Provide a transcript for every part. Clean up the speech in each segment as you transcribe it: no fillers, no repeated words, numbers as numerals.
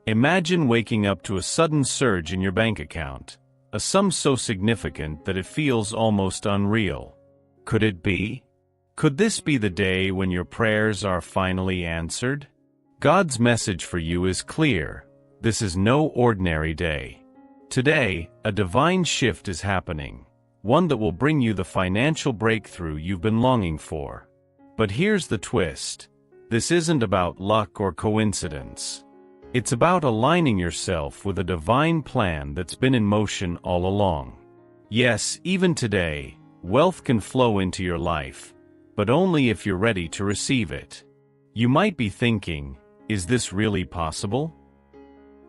Imagine waking up to a sudden surge in your bank account, a sum so significant that it feels almost unreal. Could it be? Could this be the day when your prayers are finally answered? God's message for you is clear. This is no ordinary day. Today, a divine shift is happening, one that will bring you the financial breakthrough you've been longing for. But here's the twist. This isn't about luck or coincidence. It's about aligning yourself with a divine plan that's been in motion all along. Yes, even today, wealth can flow into your life, but only if you're ready to receive it. You might be thinking, is this really possible?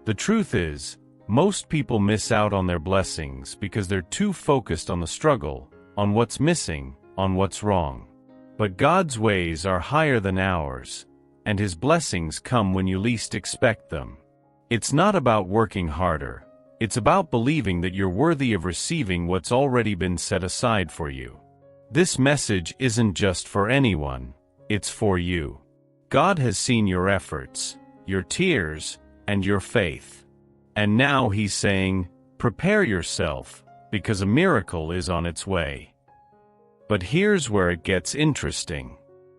The truth is, most people miss out on their blessings because they're too focused on the struggle, on what's missing, on what's wrong. But God's ways are higher than ours, and His blessings come when you least expect them. It's not about working harder. It's about believing that you're worthy of receiving what's already been set aside for you. This message isn't just for anyone, it's for you. God has seen your efforts, your tears, and your faith. And now He's saying, prepare yourself, because a miracle is on its way. But here's where it gets interesting.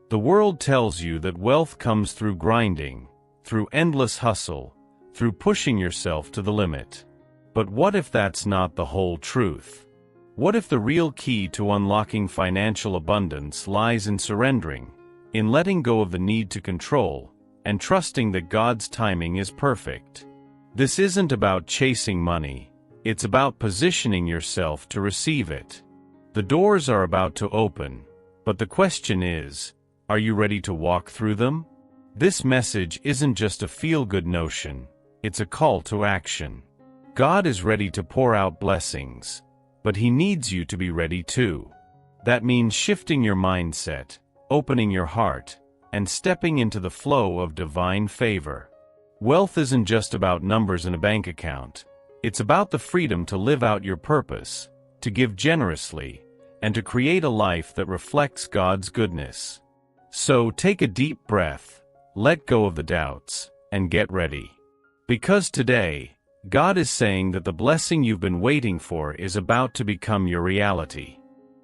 The world tells you that wealth comes through grinding, through endless hustle, through pushing yourself to the limit. But what if that's not the whole truth? What if the real key to unlocking financial abundance lies in surrendering, in letting go of the need to control, and trusting that God's timing is perfect? This isn't about chasing money, it's about positioning yourself to receive it. The doors are about to open, but the question is, are you ready to walk through them? This message isn't just a feel-good notion, it's a call to action. God is ready to pour out blessings, but He needs you to be ready too. That means shifting your mindset, opening your heart, and stepping into the flow of divine favor. Wealth isn't just about numbers in a bank account. It's about the freedom to live out your purpose, to give generously, and to create a life that reflects God's goodness. So take a deep breath, let go of the doubts, and get ready. Because today, God is saying that the blessing you've been waiting for is about to become your reality.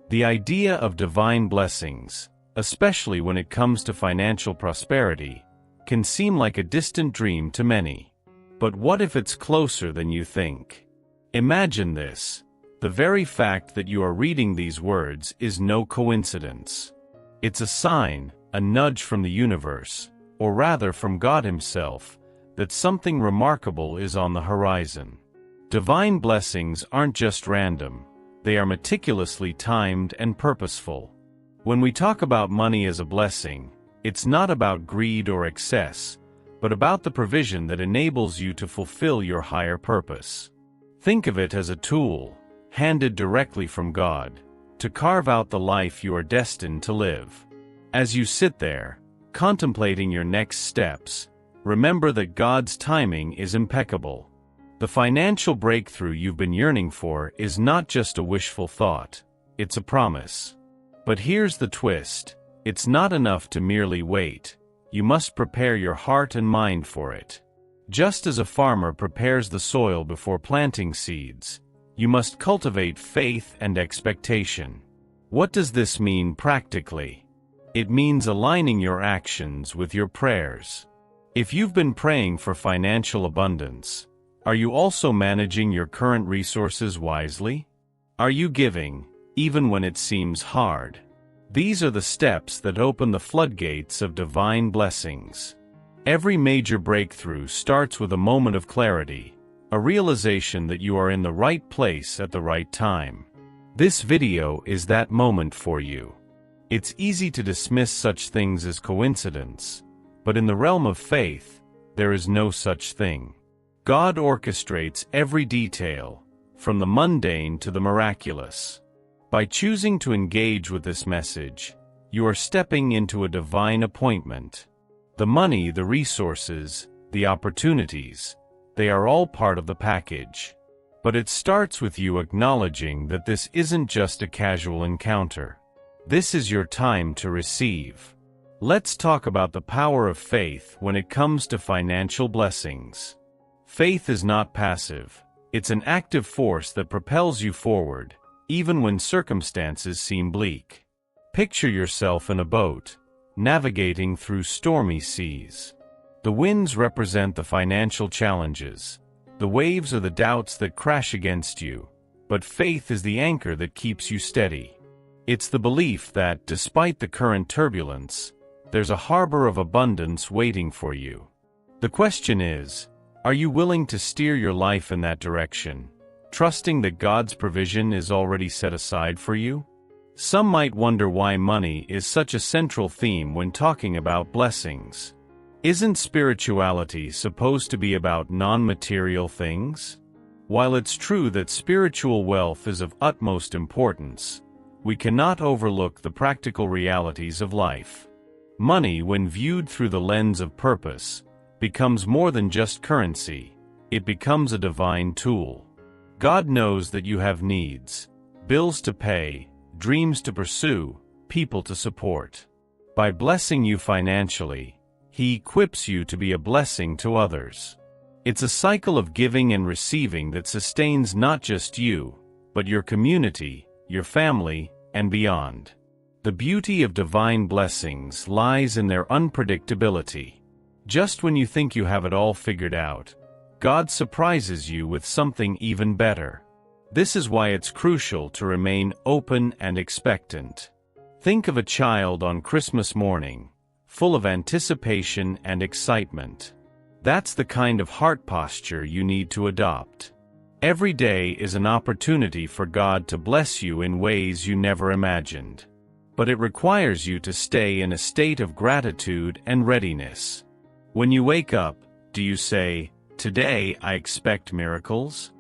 The idea of divine blessings, especially when it comes to financial prosperity, can seem like a distant dream to many. But what if it's closer than you think? Imagine this. The very fact that you are reading these words is no coincidence. It's a sign, a nudge from the universe, or rather from God Himself, that something remarkable is on the horizon. Divine blessings aren't just random. They are meticulously timed and purposeful. When we talk about money as a blessing, it's not about greed or excess, but about the provision that enables you to fulfill your higher purpose. Think of it as a tool, handed directly from God, to carve out the life you are destined to live. As you sit there, contemplating your next steps, remember that God's timing is impeccable. The financial breakthrough you've been yearning for is not just a wishful thought, it's a promise. But here's the twist. It's not enough to merely wait. You must prepare your heart and mind for it. Just as a farmer prepares the soil before planting seeds, you must cultivate faith and expectation. What does this mean practically? It means aligning your actions with your prayers. If you've been praying for financial abundance, are you also managing your current resources wisely? Are you giving, even when it seems hard? These are the steps that open the floodgates of divine blessings. Every major breakthrough starts with a moment of clarity, a realization that you are in the right place at the right time. This video is that moment for you. It's easy to dismiss such things as coincidence, but in the realm of faith, there is no such thing. God orchestrates every detail, from the mundane to the miraculous. By choosing to engage with this message, you are stepping into a divine appointment. The money, the resources, the opportunities, they are all part of the package. But it starts with you acknowledging that this isn't just a casual encounter. This is your time to receive. Let's talk about the power of faith when it comes to financial blessings. Faith is not passive. It's an active force that propels you forward, even when circumstances seem bleak. Picture yourself in a boat, navigating through stormy seas. The winds represent the financial challenges. The waves are the doubts that crash against you, but faith is the anchor that keeps you steady. It's the belief that, despite the current turbulence, there's a harbor of abundance waiting for you. The question is, are you willing to steer your life in that direction, trusting that God's provision is already set aside for you? Some might wonder why money is such a central theme when talking about blessings. Isn't spirituality supposed to be about non-material things? While it's true that spiritual wealth is of utmost importance, we cannot overlook the practical realities of life. Money, when viewed through the lens of purpose, becomes more than just currency. It becomes a divine tool. God knows that you have needs, bills to pay, dreams to pursue, people to support. By blessing you financially, He equips you to be a blessing to others. It's a cycle of giving and receiving that sustains not just you, but your community, your family, and beyond. The beauty of divine blessings lies in their unpredictability. Just when you think you have it all figured out, God surprises you with something even better. This is why it's crucial to remain open and expectant. Think of a child on Christmas morning, full of anticipation and excitement. That's the kind of heart posture you need to adopt. Every day is an opportunity for God to bless you in ways you never imagined. But it requires you to stay in a state of gratitude and readiness. When you wake up, do you say, "Today I expect miracles"?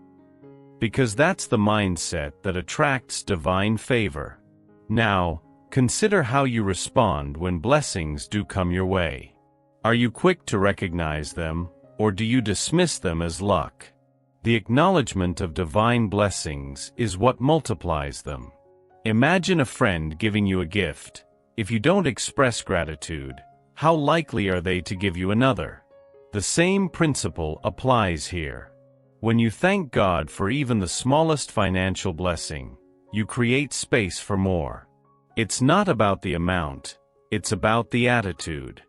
Because that's the mindset that attracts divine favor. Now, consider how you respond when blessings do come your way. Are you quick to recognize them, or do you dismiss them as luck? The acknowledgement of divine blessings is what multiplies them. Imagine a friend giving you a gift. If you don't express gratitude, how likely are they to give you another? The same principle applies here. When you thank God for even the smallest financial blessing, you create space for more. It's not about the amount, it's about the attitude.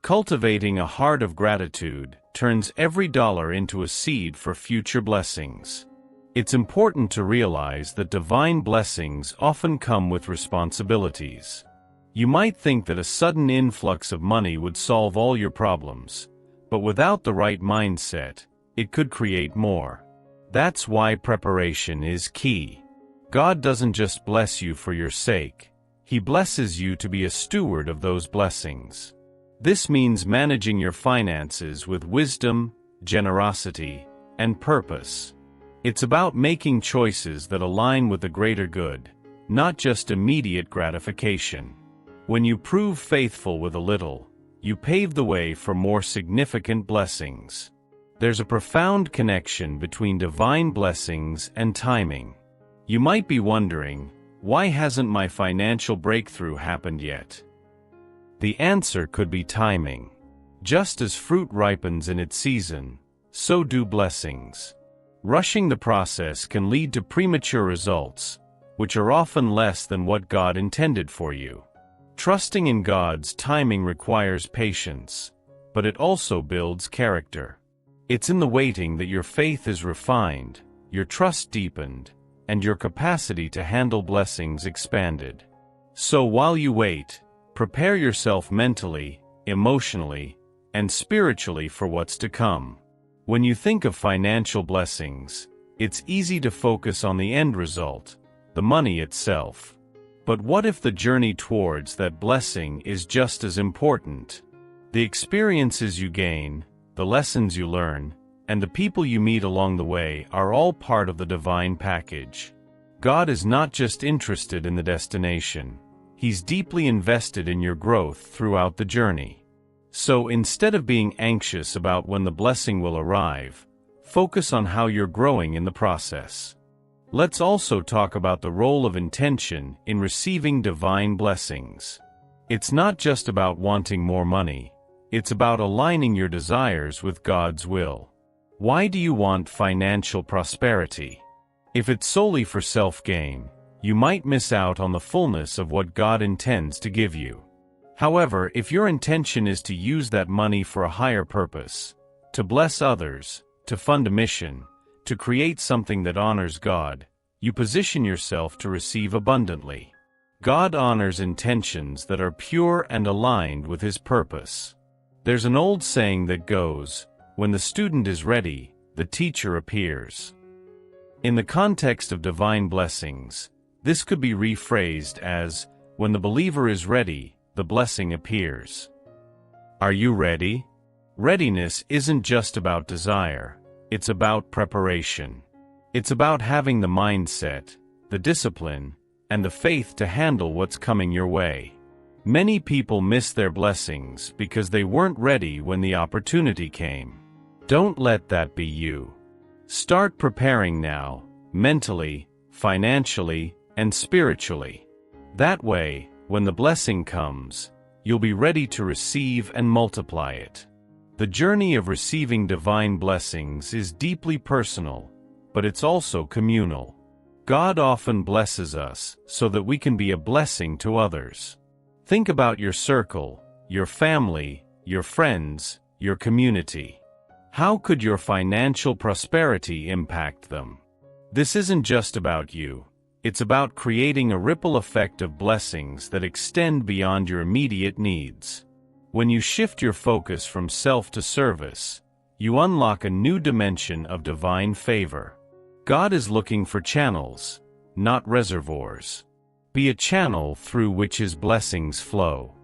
Cultivating a heart of gratitude turns every dollar into a seed for future blessings. It's important to realize that divine blessings often come with responsibilities. You might think that a sudden influx of money would solve all your problems, but without the right mindset, it could create more. That's why preparation is key. God doesn't just bless you for your sake. He blesses you to be a steward of those blessings. This means managing your finances with wisdom, generosity, and purpose. It's about making choices that align with the greater good, not just immediate gratification. When you prove faithful with a little, you pave the way for more significant blessings. There's a profound connection between divine blessings and timing. You might be wondering, why hasn't my financial breakthrough happened yet? The answer could be timing. Just as fruit ripens in its season, so do blessings. Rushing the process can lead to premature results, which are often less than what God intended for you. Trusting in God's timing requires patience, but it also builds character. It's in the waiting that your faith is refined, your trust deepened, and your capacity to handle blessings expanded. So while you wait, prepare yourself mentally, emotionally, and spiritually for what's to come. When you think of financial blessings, it's easy to focus on the end result, the money itself. But what if the journey towards that blessing is just as important? The experiences you gain, the lessons you learn, and the people you meet along the way are all part of the divine package. God is not just interested in the destination. He's deeply invested in your growth throughout the journey. So instead of being anxious about when the blessing will arrive, focus on how you're growing in the process. Let's also talk about the role of intention in receiving divine blessings. It's not just about wanting more money, it's about aligning your desires with God's will. Why do you want financial prosperity? If it's solely for self-gain, you might miss out on the fullness of what God intends to give you. However, if your intention is to use that money for a higher purpose, to bless others, to fund a mission, to create something that honors God, you position yourself to receive abundantly. God honors intentions that are pure and aligned with His purpose. There's an old saying that goes, "When the student is ready, the teacher appears." In the context of divine blessings, this could be rephrased as, "When the believer is ready, the blessing appears." Are you ready? Readiness isn't just about desire, it's about preparation. It's about having the mindset, the discipline, and the faith to handle what's coming your way. Many people miss their blessings because they weren't ready when the opportunity came. Don't let that be you. Start preparing now, mentally, financially, and spiritually. That way, when the blessing comes, you'll be ready to receive and multiply it. The journey of receiving divine blessings is deeply personal, but it's also communal. God often blesses us so that we can be a blessing to others. Think about your circle, your family, your friends, your community. How could your financial prosperity impact them? This isn't just about you. It's about creating a ripple effect of blessings that extend beyond your immediate needs. When you shift your focus from self to service, you unlock a new dimension of divine favor. God is looking for channels, not reservoirs. Be a channel through which His blessings flow.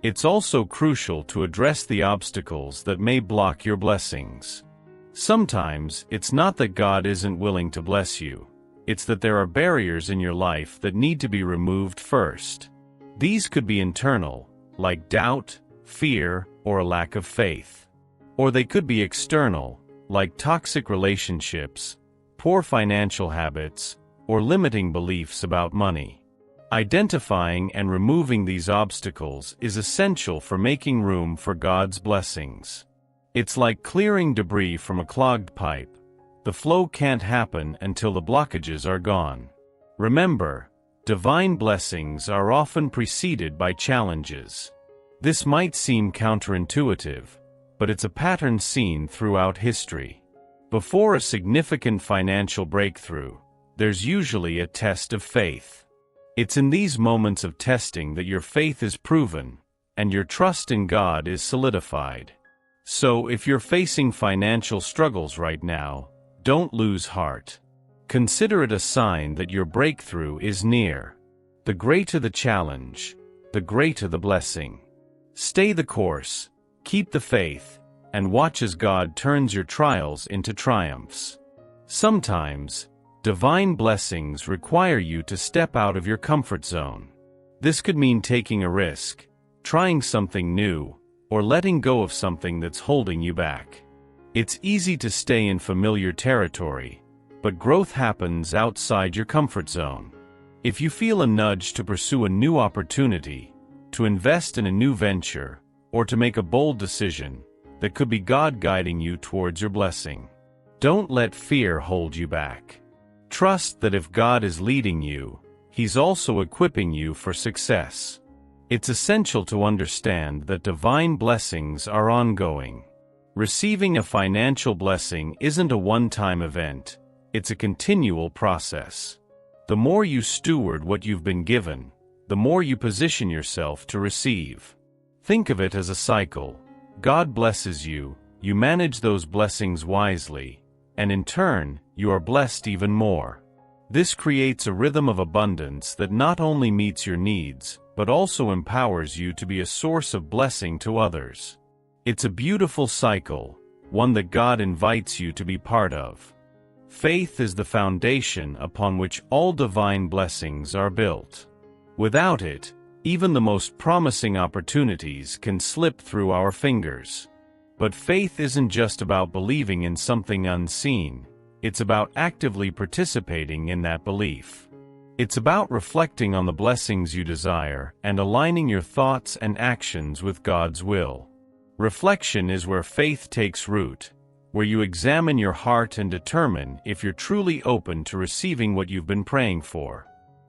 It's also crucial to address the obstacles that may block your blessings. Sometimes, it's not that God isn't willing to bless you. It's that there are barriers in your life that need to be removed first. These could be internal, like doubt, fear, or a lack of faith. Or they could be external, like toxic relationships, poor financial habits, or limiting beliefs about money. Identifying and removing these obstacles is essential for making room for God's blessings. It's like clearing debris from a clogged pipe. The flow can't happen until the blockages are gone. Remember, divine blessings are often preceded by challenges. This might seem counterintuitive, but it's a pattern seen throughout history. Before a significant financial breakthrough, there's usually a test of faith. It's in these moments of testing that your faith is proven, and your trust in God is solidified. So if you're facing financial struggles right now, don't lose heart. Consider it a sign that your breakthrough is near. The greater the challenge, the greater the blessing. Stay the course, keep the faith, and watch as God turns your trials into triumphs. Sometimes, divine blessings require you to step out of your comfort zone. This could mean taking a risk, trying something new, or letting go of something that's holding you back. It's easy to stay in familiar territory, but growth happens outside your comfort zone. If you feel a nudge to pursue a new opportunity, to invest in a new venture, or to make a bold decision, that could be God guiding you towards your blessing. Don't let fear hold you back. Trust that if God is leading you, He's also equipping you for success. It's essential to understand that divine blessings are ongoing. Receiving a financial blessing isn't a one-time event, it's a continual process. The more you steward what you've been given, the more you position yourself to receive. Think of it as a cycle. God blesses you, you manage those blessings wisely, and in turn, you are blessed even more. This creates a rhythm of abundance that not only meets your needs, but also empowers you to be a source of blessing to others. It's a beautiful cycle, one that God invites you to be part of. Faith is the foundation upon which all divine blessings are built. Without it, even the most promising opportunities can slip through our fingers. But faith isn't just about believing in something unseen, it's about actively participating in that belief. It's about reflecting on the blessings you desire and aligning your thoughts and actions with God's will. Reflection is where faith takes root, where you examine your heart and determine if you're truly open to receiving what you've been praying for.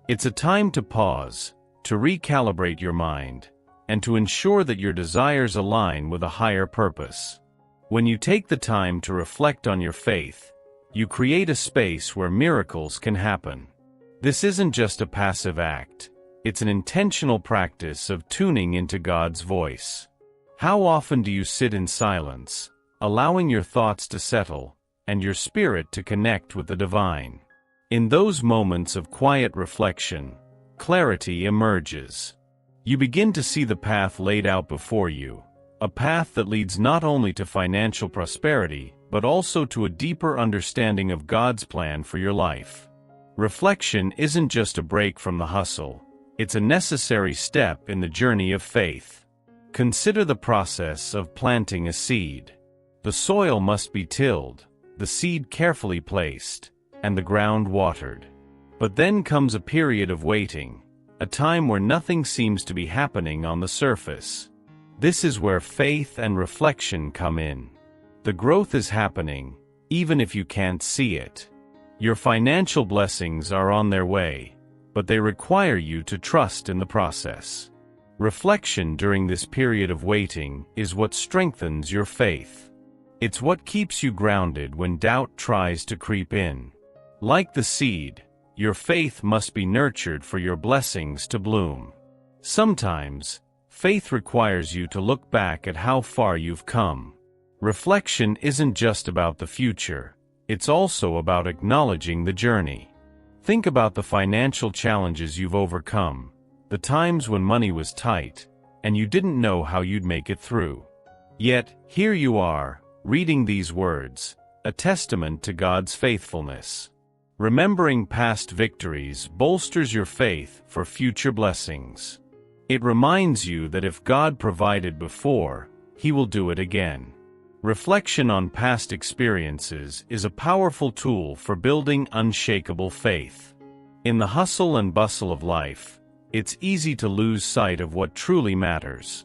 It's a time to pause, to recalibrate your mind, and to ensure that your desires align with a higher purpose. When you take the time to reflect on your faith, you create a space where miracles can happen. This isn't just a passive act, it's an intentional practice of tuning into God's voice. How often do you sit in silence, allowing your thoughts to settle, and your spirit to connect with the divine? In those moments of quiet reflection, clarity emerges. You begin to see the path laid out before you, a path that leads not only to financial prosperity, but also to a deeper understanding of God's plan for your life. Reflection isn't just a break from the hustle, it's a necessary step in the journey of faith. Consider the process of planting a seed. The soil must be tilled, the seed carefully placed, and the ground watered. But then comes a period of waiting, a time where nothing seems to be happening on the surface. This is where faith and reflection come in. The growth is happening, even if you can't see it. Your financial blessings are on their way, but they require you to trust in the process. Reflection during this period of waiting is what strengthens your faith. It's what keeps you grounded when doubt tries to creep in. Like the seed, your faith must be nurtured for your blessings to bloom. Sometimes, faith requires you to look back at how far you've come. Reflection isn't just about the future, it's also about acknowledging the journey. Think about the financial challenges you've overcome, the times when money was tight, and you didn't know how you'd make it through. Yet, here you are, reading these words, a testament to God's faithfulness. Remembering past victories bolsters your faith for future blessings. It reminds you that if God provided before, He will do it again. Reflection on past experiences is a powerful tool for building unshakable faith. In the hustle and bustle of life, it's easy to lose sight of what truly matters.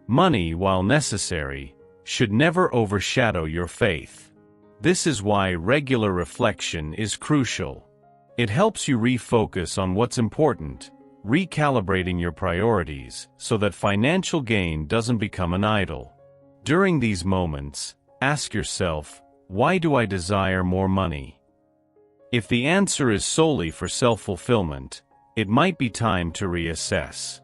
Money, while necessary, should never overshadow your faith. This is why regular reflection is crucial. It helps you refocus on what's important, recalibrating your priorities so that financial gain doesn't become an idol. During these moments, ask yourself, why do I desire more money? If the answer is solely for self-fulfillment, it might be time to reassess.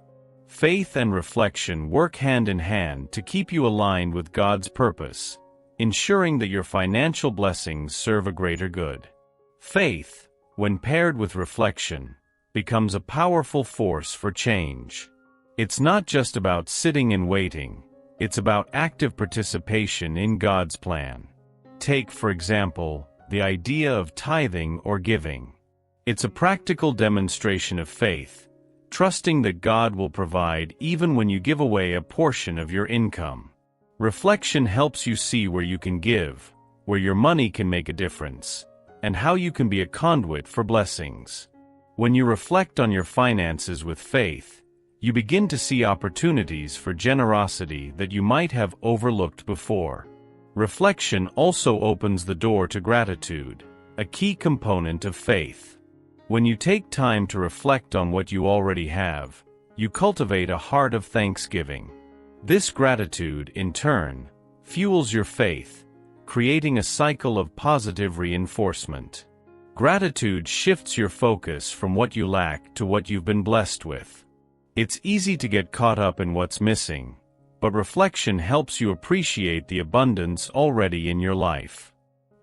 Faith and reflection work hand in hand to keep you aligned with God's purpose, ensuring that your financial blessings serve a greater good. Faith, when paired with reflection, becomes a powerful force for change. It's not just about sitting and waiting, it's about active participation in God's plan. Take, for example, the idea of tithing or giving. It's a practical demonstration of faith, trusting that God will provide even when you give away a portion of your income. Reflection helps you see where you can give, where your money can make a difference, and how you can be a conduit for blessings. When you reflect on your finances with faith, you begin to see opportunities for generosity that you might have overlooked before. Reflection also opens the door to gratitude, a key component of faith. When you take time to reflect on what you already have, you cultivate a heart of thanksgiving. This gratitude, in turn, fuels your faith, creating a cycle of positive reinforcement. Gratitude shifts your focus from what you lack to what you've been blessed with. It's easy to get caught up in what's missing, but reflection helps you appreciate the abundance already in your life.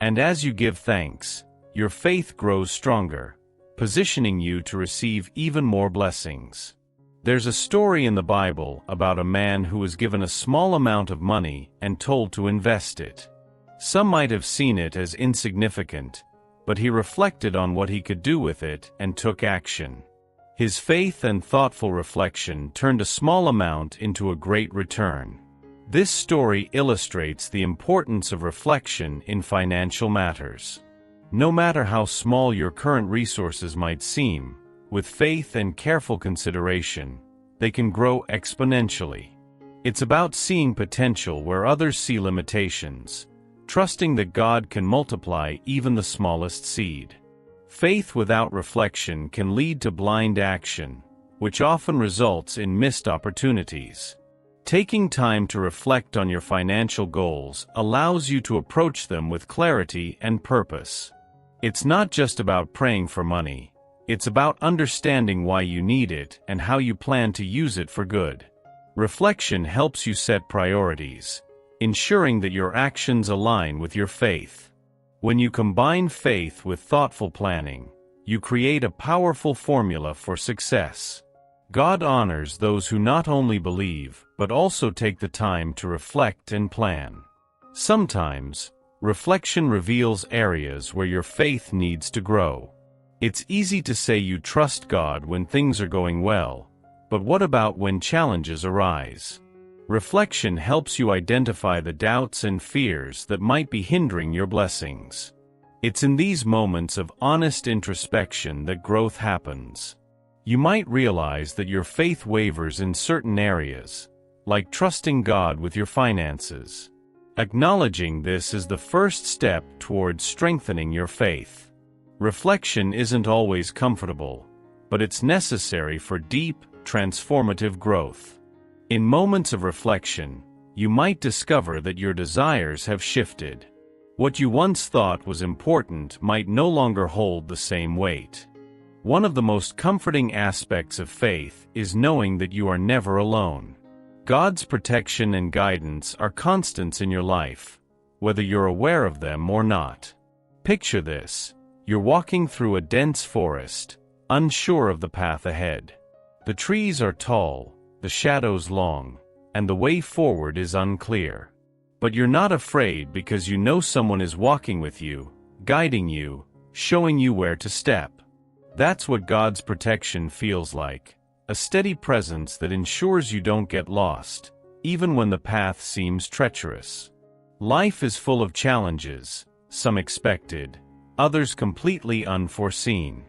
And as you give thanks, your faith grows stronger, positioning you to receive even more blessings. There's a story in the Bible about a man who was given a small amount of money and told to invest it. Some might have seen it as insignificant, but he reflected on what he could do with it and took action. His faith and thoughtful reflection turned a small amount into a great return. This story illustrates the importance of reflection in financial matters. No matter how small your current resources might seem, with faith and careful consideration, they can grow exponentially. It's about seeing potential where others see limitations, trusting that God can multiply even the smallest seed. Faith without reflection can lead to blind action, which often results in missed opportunities. Taking time to reflect on your financial goals allows you to approach them with clarity and purpose. It's not just about praying for money. It's about understanding why you need it and how you plan to use it for good. Reflection helps you set priorities, ensuring that your actions align with your faith. When you combine faith with thoughtful planning, you create a powerful formula for success. God honors those who not only believe, but also take the time to reflect and plan. Sometimes, reflection reveals areas where your faith needs to grow. It's easy to say you trust God when things are going well, but what about when challenges arise? Reflection helps you identify the doubts and fears that might be hindering your blessings. It's in these moments of honest introspection that growth happens. You might realize that your faith wavers in certain areas, like trusting God with your finances. Acknowledging this is the first step towards strengthening your faith. Reflection isn't always comfortable, but it's necessary for deep, transformative growth. In moments of reflection, you might discover that your desires have shifted. What you once thought was important might no longer hold the same weight. One of the most comforting aspects of faith is knowing that you are never alone. God's protection and guidance are constants in your life, whether you're aware of them or not. Picture this. You're walking through a dense forest, unsure of the path ahead. The trees are tall, the shadows long, and the way forward is unclear. But you're not afraid because you know someone is walking with you, guiding you, showing you where to step. That's what God's protection feels like, a steady presence that ensures you don't get lost, even when the path seems treacherous. Life is full of challenges, some expected, others completely unforeseen.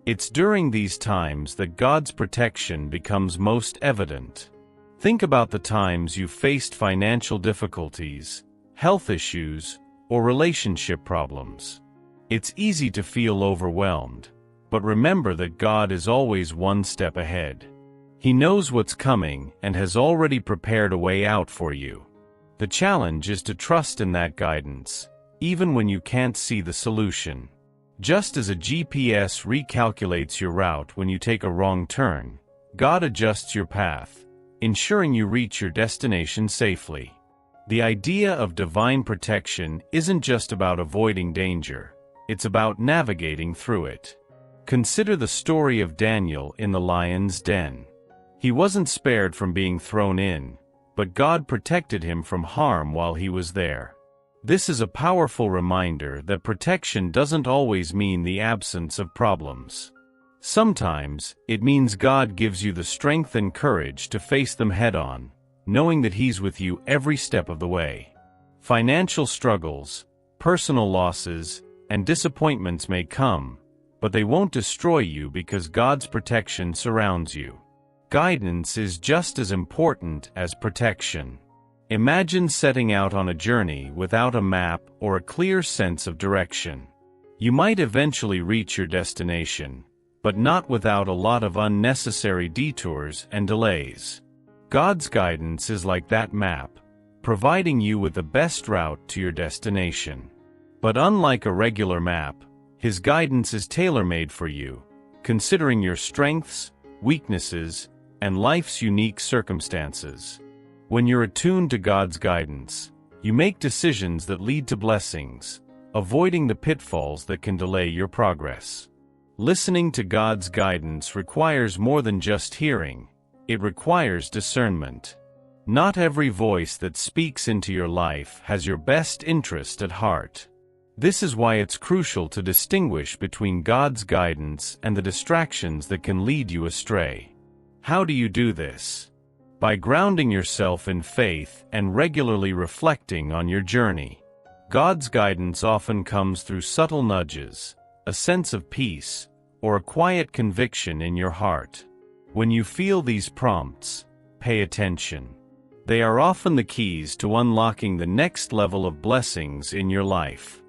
It's during these times that God's protection becomes most evident. Think about the times you've faced financial difficulties, health issues, or relationship problems. It's easy to feel overwhelmed, but remember that God is always one step ahead. He knows what's coming and has already prepared a way out for you. The challenge is to trust in that guidance, even when you can't see the solution. Just as a GPS recalculates your route when you take a wrong turn, God adjusts your path, ensuring you reach your destination safely. The idea of divine protection isn't just about avoiding danger, it's about navigating through it. Consider the story of Daniel in the lion's den. He wasn't spared from being thrown in, but God protected him from harm while he was there. This is a powerful reminder that protection doesn't always mean the absence of problems. Sometimes, it means God gives you the strength and courage to face them head-on, knowing that He's with you every step of the way. Financial struggles, personal losses, and disappointments may come, but they won't destroy you because God's protection surrounds you. Guidance is just as important as protection. Imagine setting out on a journey without a map or a clear sense of direction. You might eventually reach your destination, but not without a lot of unnecessary detours and delays. God's guidance is like that map, providing you with the best route to your destination. But unlike a regular map, His guidance is tailor-made for you, considering your strengths, weaknesses, and life's unique circumstances. When you're attuned to God's guidance, you make decisions that lead to blessings, avoiding the pitfalls that can delay your progress. Listening to God's guidance requires more than just hearing, it requires discernment. Not every voice that speaks into your life has your best interest at heart. This is why it's crucial to distinguish between God's guidance and the distractions that can lead you astray. How do you do this? By grounding yourself in faith and regularly reflecting on your journey. God's guidance often comes through subtle nudges, a sense of peace, or a quiet conviction in your heart. When you feel these prompts, pay attention. They are often the keys to unlocking the next level of blessings in your life.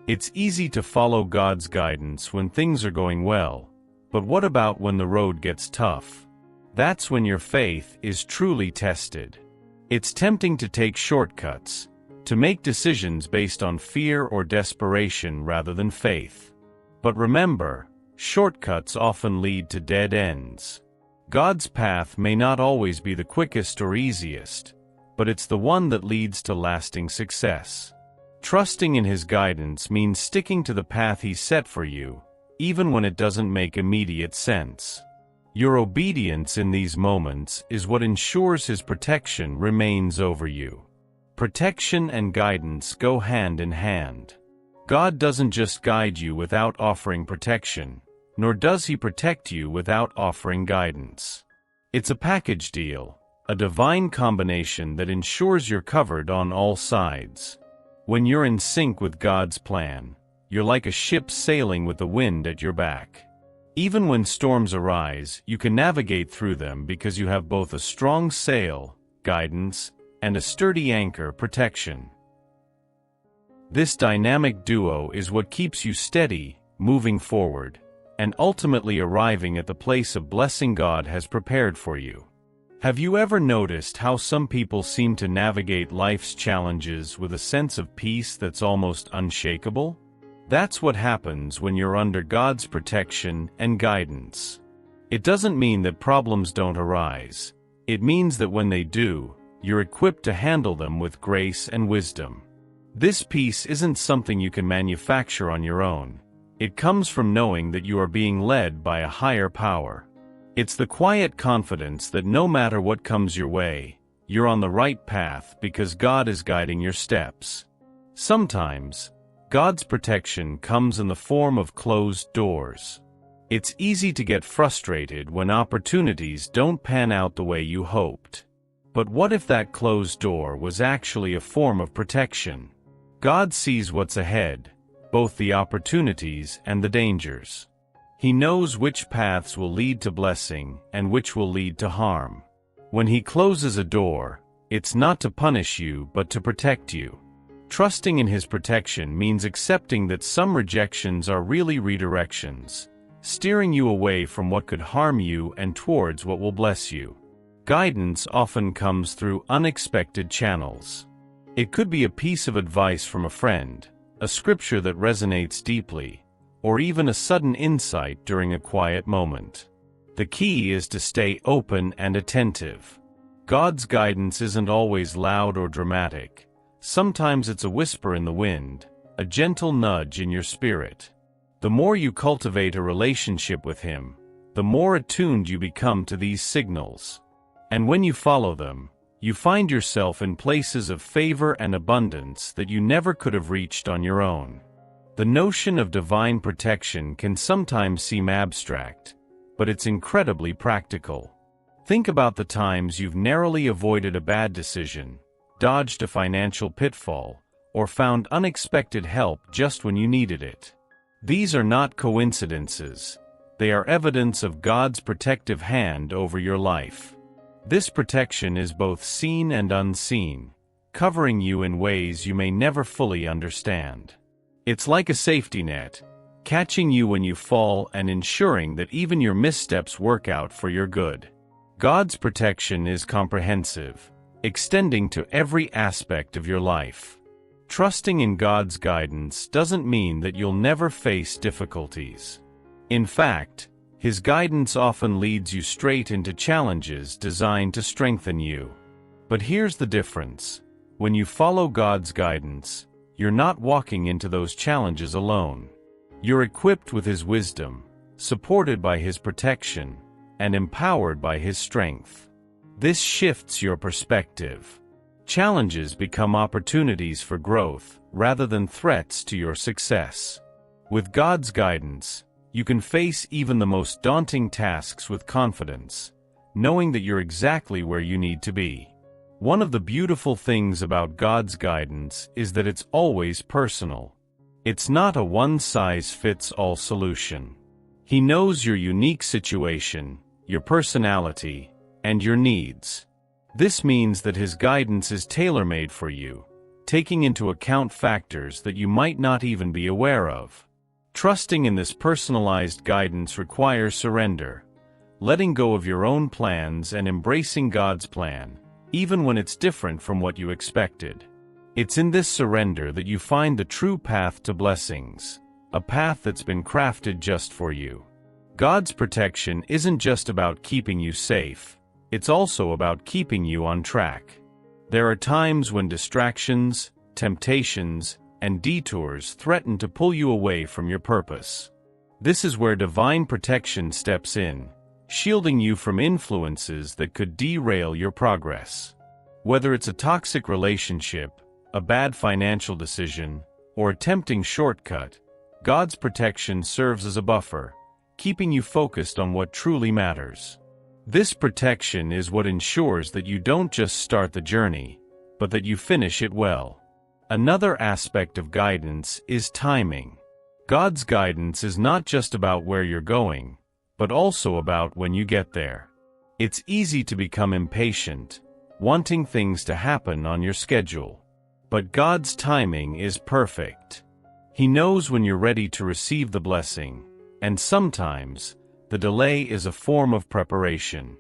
It's easy to follow God's guidance when things are going well, but what about when the road gets tough? That's when your faith is truly tested. It's tempting to take shortcuts, to make decisions based on fear or desperation rather than faith. But remember, shortcuts often lead to dead ends. God's path may not always be the quickest or easiest, but it's the one that leads to lasting success. Trusting in His guidance means sticking to the path He set for you, even when it doesn't make immediate sense. Your obedience in these moments is what ensures His protection remains over you. Protection and guidance go hand in hand. God doesn't just guide you without offering protection, nor does He protect you without offering guidance. It's a package deal, a divine combination that ensures you're covered on all sides. When you're in sync with God's plan, you're like a ship sailing with the wind at your back. Even when storms arise, you can navigate through them because you have both a strong sail, guidance, and a sturdy anchor, protection. This dynamic duo is what keeps you steady, moving forward, and ultimately arriving at the place of blessing God has prepared for you. Have you ever noticed how some people seem to navigate life's challenges with a sense of peace that's almost unshakable? That's what happens when you're under God's protection and guidance. It doesn't mean that problems don't arise. It means that when they do, you're equipped to handle them with grace and wisdom. This peace isn't something you can manufacture on your own. It comes from knowing that you are being led by a higher power. It's the quiet confidence that no matter what comes your way, you're on the right path because God is guiding your steps. Sometimes, God's protection comes in the form of closed doors. It's easy to get frustrated when opportunities don't pan out the way you hoped. But what if that closed door was actually a form of protection? God sees what's ahead, both the opportunities and the dangers. He knows which paths will lead to blessing and which will lead to harm. When He closes a door, it's not to punish you but to protect you. Trusting in His protection means accepting that some rejections are really redirections, steering you away from what could harm you and towards what will bless you. Guidance often comes through unexpected channels. It could be a piece of advice from a friend, a scripture that resonates deeply, or even a sudden insight during a quiet moment. The key is to stay open and attentive. God's guidance isn't always loud or dramatic. Sometimes it's a whisper in the wind, a gentle nudge in your spirit. The more you cultivate a relationship with Him, the more attuned you become to these signals. And when you follow them, you find yourself in places of favor and abundance that you never could have reached on your own. The notion of divine protection can sometimes seem abstract, but it's incredibly practical. Think about the times you've narrowly avoided a bad decision, dodged a financial pitfall, or found unexpected help just when you needed it. These are not coincidences. They are evidence of God's protective hand over your life. This protection is both seen and unseen, covering you in ways you may never fully understand. It's like a safety net, catching you when you fall and ensuring that even your missteps work out for your good. God's protection is comprehensive, extending to every aspect of your life. Trusting in God's guidance doesn't mean that you'll never face difficulties. In fact, His guidance often leads you straight into challenges designed to strengthen you. But here's the difference. When you follow God's guidance, you're not walking into those challenges alone. You're equipped with His wisdom, supported by His protection, and empowered by His strength. This shifts your perspective. Challenges become opportunities for growth, rather than threats to your success. With God's guidance, you can face even the most daunting tasks with confidence, knowing that you're exactly where you need to be. One of the beautiful things about God's guidance is that it's always personal. It's not a one-size-fits-all solution. He knows your unique situation, your personality, and your needs. This means that His guidance is tailor-made for you, taking into account factors that you might not even be aware of. Trusting in this personalized guidance requires surrender, letting go of your own plans and embracing God's plan, even when it's different from what you expected. It's in this surrender that you find the true path to blessings, a path that's been crafted just for you. God's protection isn't just about keeping you safe, it's also about keeping you on track. There are times when distractions, temptations, and detours threaten to pull you away from your purpose. This is where divine protection steps in, shielding you from influences that could derail your progress. Whether it's a toxic relationship, a bad financial decision, or a tempting shortcut, God's protection serves as a buffer, keeping you focused on what truly matters. This protection is what ensures that you don't just start the journey, but that you finish it well. Another aspect of guidance is timing. God's guidance is not just about where you're going, but also about when you get there. It's easy to become impatient, wanting things to happen on your schedule. But God's timing is perfect. He knows when you're ready to receive the blessing, and sometimes, the delay is a form of preparation.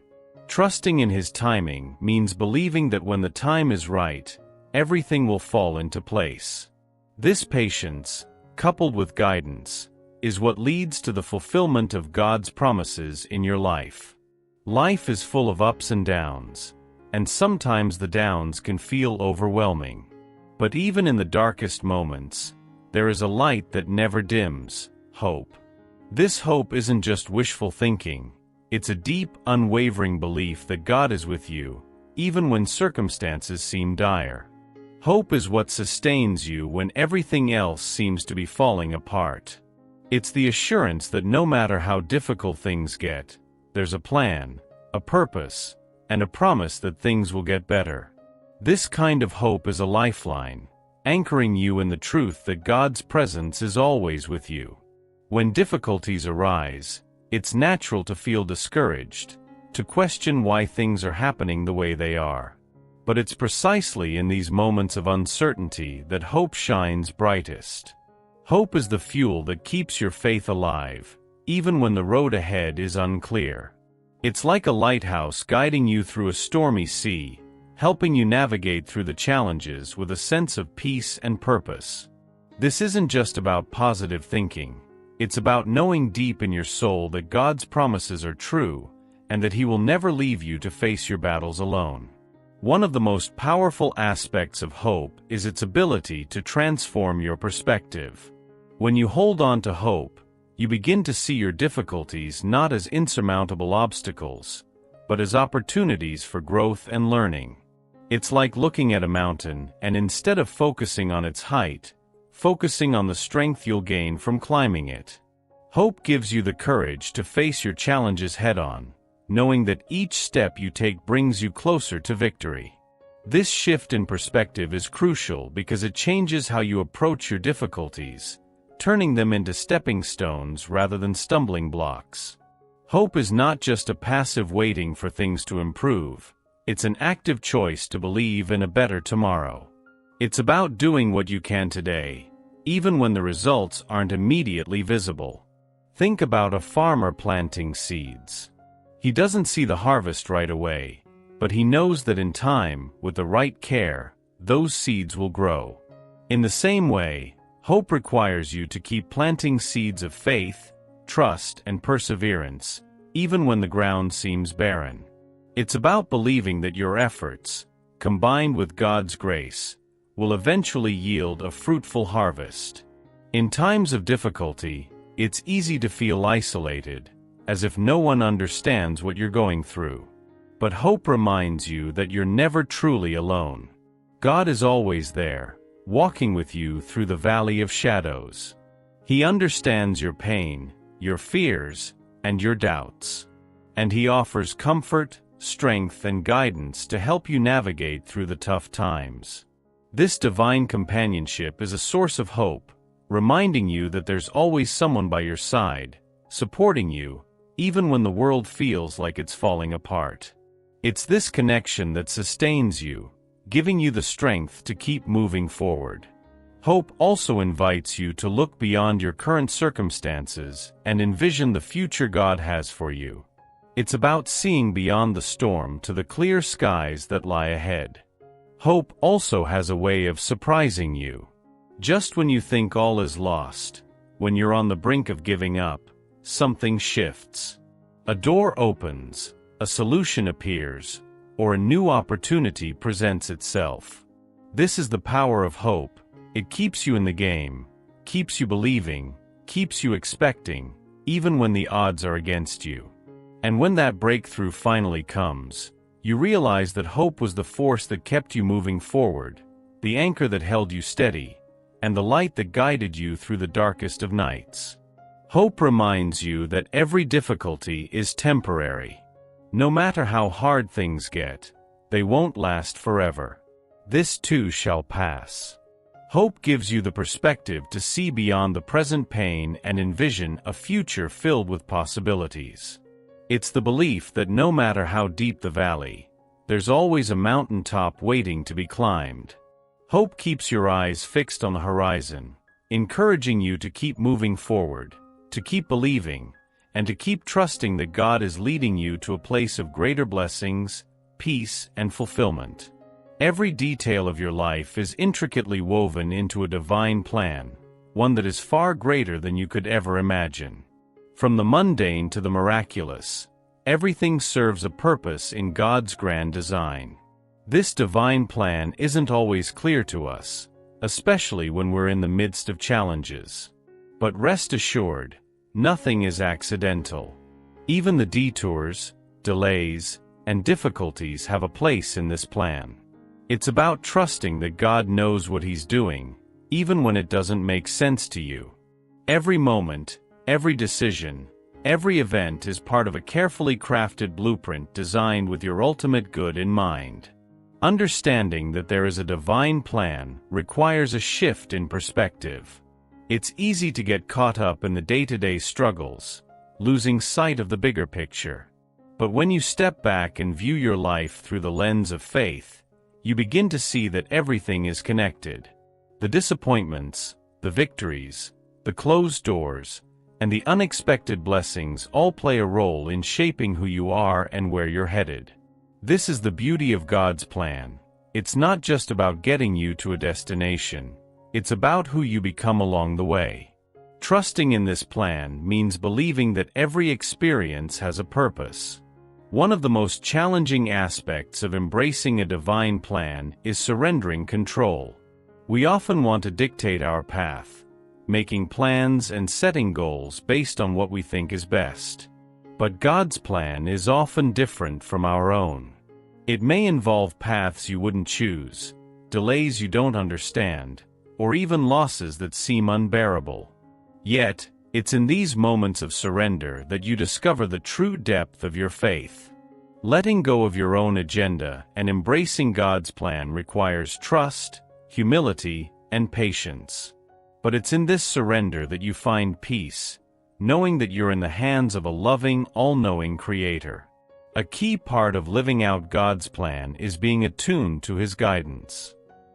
Trusting in His timing means believing that when the time is right, everything will fall into place. This patience, coupled with guidance, is what leads to the fulfillment of God's promises in your life. Life is full of ups and downs, and sometimes the downs can feel overwhelming. But even in the darkest moments, there is a light that never dims: hope. This hope isn't just wishful thinking, it's a deep, unwavering belief that God is with you, even when circumstances seem dire. Hope is what sustains you when everything else seems to be falling apart. It's the assurance that no matter how difficult things get, there's a plan, a purpose, and a promise that things will get better. This kind of hope is a lifeline, anchoring you in the truth that God's presence is always with you. When difficulties arise, it's natural to feel discouraged, to question why things are happening the way they are. But it's precisely in these moments of uncertainty that hope shines brightest. Hope is the fuel that keeps your faith alive, even when the road ahead is unclear. It's like a lighthouse guiding you through a stormy sea, helping you navigate through the challenges with a sense of peace and purpose. This isn't just about positive thinking. It's about knowing deep in your soul that God's promises are true, and that He will never leave you to face your battles alone. One of the most powerful aspects of hope is its ability to transform your perspective. When you hold on to hope, you begin to see your difficulties not as insurmountable obstacles, but as opportunities for growth and learning. It's like looking at a mountain and instead of focusing on its height, focusing on the strength you'll gain from climbing it. Hope gives you the courage to face your challenges head-on, knowing that each step you take brings you closer to victory. This shift in perspective is crucial because it changes how you approach your difficulties, turning them into stepping stones rather than stumbling blocks. Hope is not just a passive waiting for things to improve, it's an active choice to believe in a better tomorrow. It's about doing what you can today, even when the results aren't immediately visible. Think about a farmer planting seeds. He doesn't see the harvest right away, but he knows that in time, with the right care, those seeds will grow. In the same way, hope requires you to keep planting seeds of faith, trust, and perseverance, even when the ground seems barren. It's about believing that your efforts, combined with God's grace, will eventually yield a fruitful harvest. In times of difficulty, it's easy to feel isolated, as if no one understands what you're going through. But hope reminds you that you're never truly alone. God is always there, walking with you through the valley of shadows. He understands your pain, your fears, and your doubts. And He offers comfort, strength, and guidance to help you navigate through the tough times. This divine companionship is a source of hope, reminding you that there's always someone by your side, supporting you, even when the world feels like it's falling apart. It's this connection that sustains you, giving you the strength to keep moving forward. Hope also invites you to look beyond your current circumstances and envision the future God has for you. It's about seeing beyond the storm to the clear skies that lie ahead. Hope also has a way of surprising you. Just when you think all is lost, when you're on the brink of giving up, something shifts. A door opens, a solution appears, or a new opportunity presents itself. This is the power of hope. It keeps you in the game, keeps you believing, keeps you expecting, even when the odds are against you. And when that breakthrough finally comes, you realize that hope was the force that kept you moving forward, the anchor that held you steady, and the light that guided you through the darkest of nights. Hope reminds you that every difficulty is temporary. No matter how hard things get, they won't last forever. This too shall pass. Hope gives you the perspective to see beyond the present pain and envision a future filled with possibilities. It's the belief that no matter how deep the valley, there's always a mountaintop waiting to be climbed. Hope keeps your eyes fixed on the horizon, encouraging you to keep moving forward, to keep believing, and to keep trusting that God is leading you to a place of greater blessings, peace, and fulfillment. Every detail of your life is intricately woven into a divine plan, one that is far greater than you could ever imagine. From the mundane to the miraculous, everything serves a purpose in God's grand design. This divine plan isn't always clear to us, especially when we're in the midst of challenges. But rest assured, nothing is accidental. Even the detours, delays, and difficulties have a place in this plan. It's about trusting that God knows what He's doing, even when it doesn't make sense to you. Every moment, every decision, every event is part of a carefully crafted blueprint designed with your ultimate good in mind. Understanding that there is a divine plan requires a shift in perspective. It's easy to get caught up in the day-to-day struggles, losing sight of the bigger picture. But when you step back and view your life through the lens of faith, you begin to see that everything is connected. The disappointments, the victories, the closed doors, and the unexpected blessings all play a role in shaping who you are and where you're headed. This is the beauty of God's plan. It's not just about getting you to a destination. It's about who you become along the way. Trusting in this plan means believing that every experience has a purpose. One of the most challenging aspects of embracing a divine plan is surrendering control. We often want to dictate our path, making plans and setting goals based on what we think is best. But God's plan is often different from our own. It may involve paths you wouldn't choose, delays you don't understand, or even losses that seem unbearable. Yet, it's in these moments of surrender that you discover the true depth of your faith. Letting go of your own agenda and embracing God's plan requires trust, humility, and patience. But it's in this surrender that you find peace, knowing that you're in the hands of a loving, all-knowing Creator. A key part of living out God's plan is being attuned to His guidance.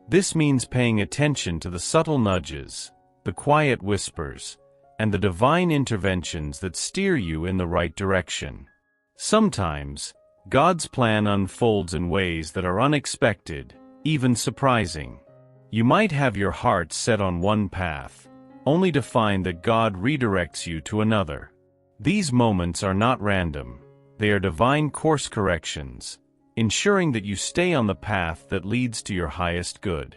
This means paying attention to the subtle nudges, the quiet whispers, and the divine interventions that steer you in the right direction. Sometimes, God's plan unfolds in ways that are unexpected, even surprising. You might have your heart set on one path, only to find that God redirects you to another. These moments are not random. They are divine course corrections, ensuring that you stay on the path that leads to your highest good.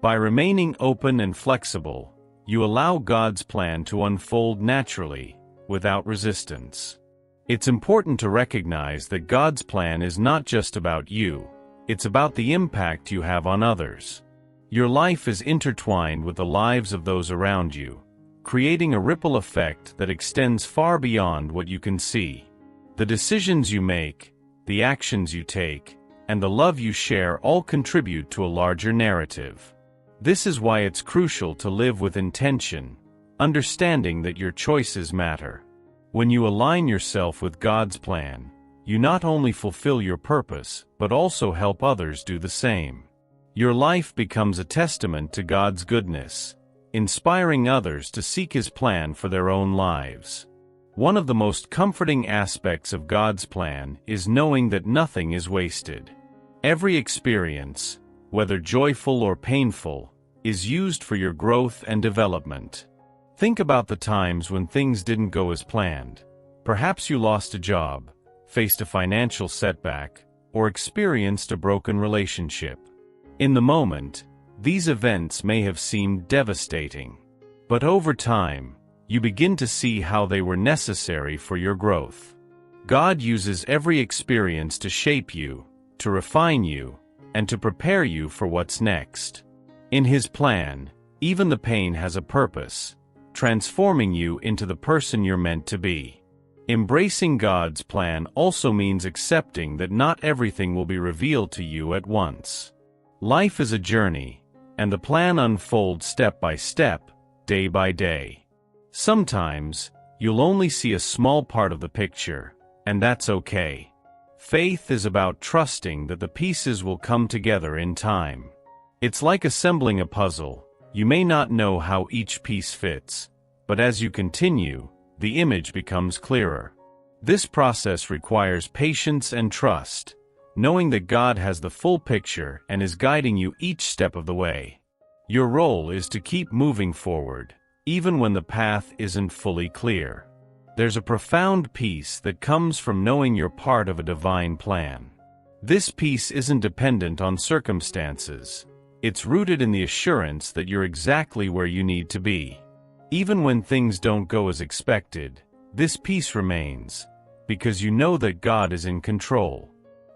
By remaining open and flexible, you allow God's plan to unfold naturally, without resistance. It's important to recognize that God's plan is not just about you, it's about the impact you have on others. Your life is intertwined with the lives of those around you, creating a ripple effect that extends far beyond what you can see. The decisions you make, the actions you take, and the love you share all contribute to a larger narrative. This is why it's crucial to live with intention, understanding that your choices matter. When you align yourself with God's plan, you not only fulfill your purpose, but also help others do the same. Your life becomes a testament to God's goodness, inspiring others to seek His plan for their own lives. One of the most comforting aspects of God's plan is knowing that nothing is wasted. Every experience, whether joyful or painful, is used for your growth and development. Think about the times when things didn't go as planned. Perhaps you lost a job, faced a financial setback, or experienced a broken relationship. In the moment, these events may have seemed devastating. But over time, you begin to see how they were necessary for your growth. God uses every experience to shape you, to refine you, and to prepare you for what's next. In His plan, even the pain has a purpose, transforming you into the person you're meant to be. Embracing God's plan also means accepting that not everything will be revealed to you at once. Life is a journey, and the plan unfolds step by step, day by day. Sometimes, you'll only see a small part of the picture, and that's okay. Faith is about trusting that the pieces will come together in time. It's like assembling a puzzle. You may not know how each piece fits, but as you continue, the image becomes clearer. This process requires patience and trust, knowing that God has the full picture and is guiding you each step of the way. Your role is to keep moving forward, even when the path isn't fully clear. There's a profound peace that comes from knowing you're part of a divine plan. This peace isn't dependent on circumstances. It's rooted in the assurance that you're exactly where you need to be. Even when things don't go as expected, this peace remains, because you know that God is in control.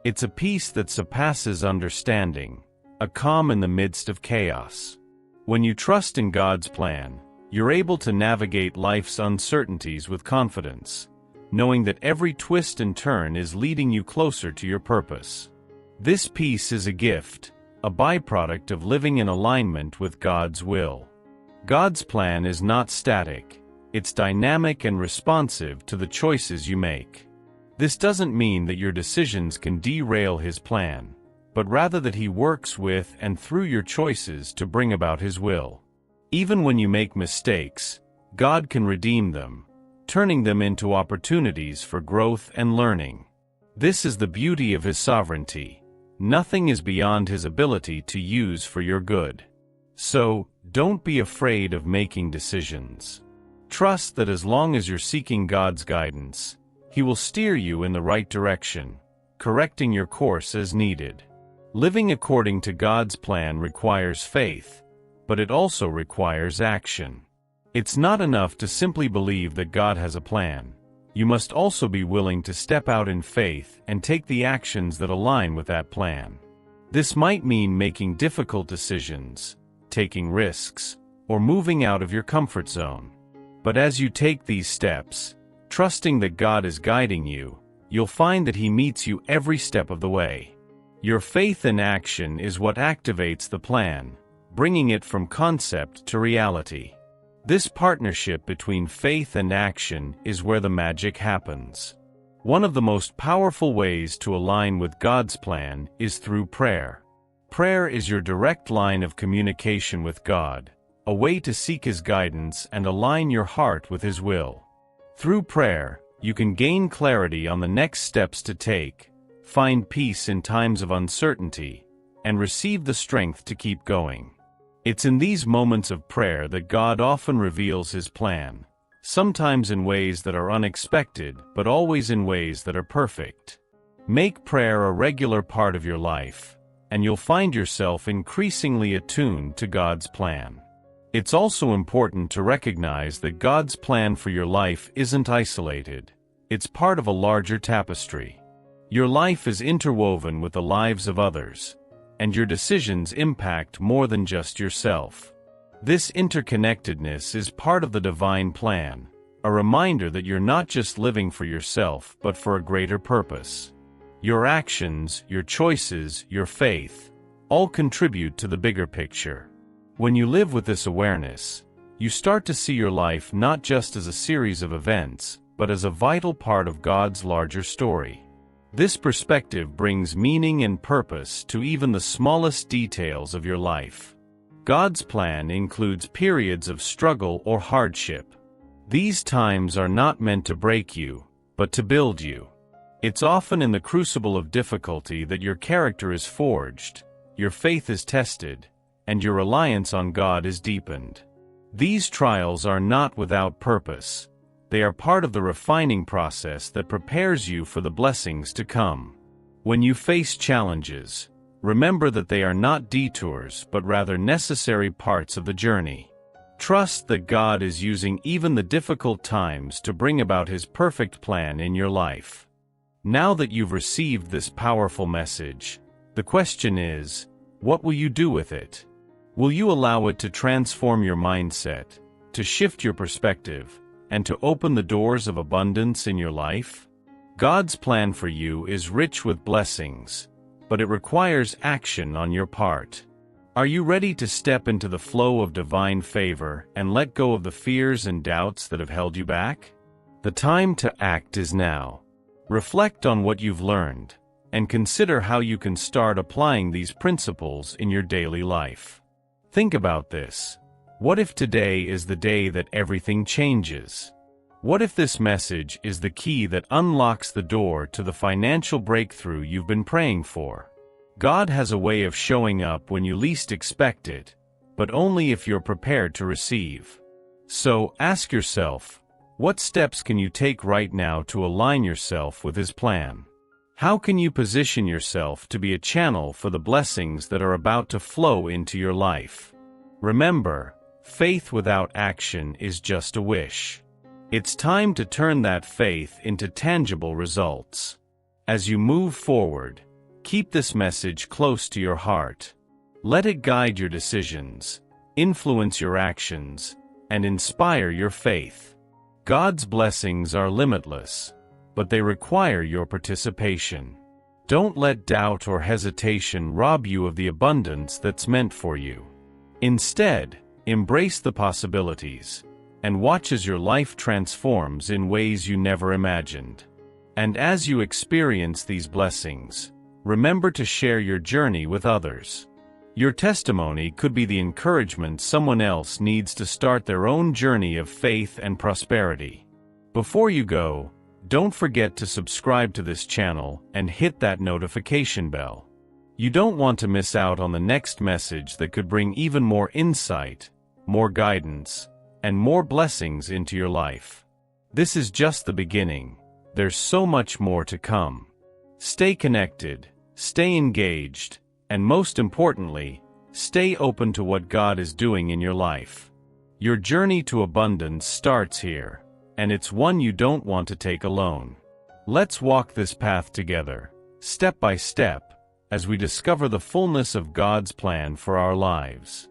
It's a peace that surpasses understanding, a calm in the midst of chaos. When you trust in God's plan, you're able to navigate life's uncertainties with confidence, knowing that every twist and turn is leading you closer to your purpose. This peace is a gift, a byproduct of living in alignment with God's will. God's plan is not static, it's dynamic and responsive to the choices you make. This doesn't mean that your decisions can derail His plan, but rather that He works with and through your choices to bring about His will. Even when you make mistakes, God can redeem them, turning them into opportunities for growth and learning. This is the beauty of His sovereignty. Nothing is beyond His ability to use for your good. So, don't be afraid of making decisions. Trust that as long as you're seeking God's guidance, He will steer you in the right direction, correcting your course as needed. Living according to God's plan requires faith, but it also requires action. It's not enough to simply believe that God has a plan. You must also be willing to step out in faith and take the actions that align with that plan. This might mean making difficult decisions, taking risks, or moving out of your comfort zone. But as you take these steps, trusting that God is guiding you, you'll find that He meets you every step of the way. Your faith in action is what activates the plan, bringing it from concept to reality. This partnership between faith and action is where the magic happens. One of the most powerful ways to align with God's plan is through prayer. Prayer is your direct line of communication with God, a way to seek His guidance and align your heart with His will. Through prayer, you can gain clarity on the next steps to take, find peace in times of uncertainty, and receive the strength to keep going. It's in these moments of prayer that God often reveals His plan, sometimes in ways that are unexpected, but always in ways that are perfect. Make prayer a regular part of your life, and you'll find yourself increasingly attuned to God's plan. It's also important to recognize that God's plan for your life isn't isolated. It's part of a larger tapestry. Your life is interwoven with the lives of others, and your decisions impact more than just yourself. This interconnectedness is part of the divine plan, a reminder that you're not just living for yourself but for a greater purpose. Your actions, your choices, your faith, all contribute to the bigger picture. When you live with this awareness, you start to see your life not just as a series of events, but as a vital part of God's larger story. This perspective brings meaning and purpose to even the smallest details of your life. God's plan includes periods of struggle or hardship. These times are not meant to break you, but to build you. It's often in the crucible of difficulty that your character is forged, your faith is tested, and your reliance on God is deepened. These trials are not without purpose. They are part of the refining process that prepares you for the blessings to come. When you face challenges, remember that they are not detours but rather necessary parts of the journey. Trust that God is using even the difficult times to bring about His perfect plan in your life. Now that you've received this powerful message, the question is, what will you do with it? Will you allow it to transform your mindset, to shift your perspective, and to open the doors of abundance in your life? God's plan for you is rich with blessings, but it requires action on your part. Are you ready to step into the flow of divine favor and let go of the fears and doubts that have held you back? The time to act is now. Reflect on what you've learned, and consider how you can start applying these principles in your daily life. Think about this. What if today is the day that everything changes? What if this message is the key that unlocks the door to the financial breakthrough you've been praying for? God has a way of showing up when you least expect it, but only if you're prepared to receive. So, ask yourself, what steps can you take right now to align yourself with His plan? How can you position yourself to be a channel for the blessings that are about to flow into your life? Remember, faith without action is just a wish. It's time to turn that faith into tangible results. As you move forward, keep this message close to your heart. Let it guide your decisions, influence your actions, and inspire your faith. God's blessings are limitless, but they require your participation. Don't let doubt or hesitation rob you of the abundance that's meant for you. Instead, embrace the possibilities, and watch as your life transforms in ways you never imagined. And as you experience these blessings, remember to share your journey with others. Your testimony could be the encouragement someone else needs to start their own journey of faith and prosperity. Before you go, don't forget to subscribe to this channel and hit that notification bell. You don't want to miss out on the next message that could bring even more insight, more guidance, and more blessings into your life. This is just the beginning. There's so much more to come. Stay connected, stay engaged, and most importantly, stay open to what God is doing in your life. Your journey to abundance starts here, and it's one you don't want to take alone. Let's walk this path together, step by step, as we discover the fullness of God's plan for our lives.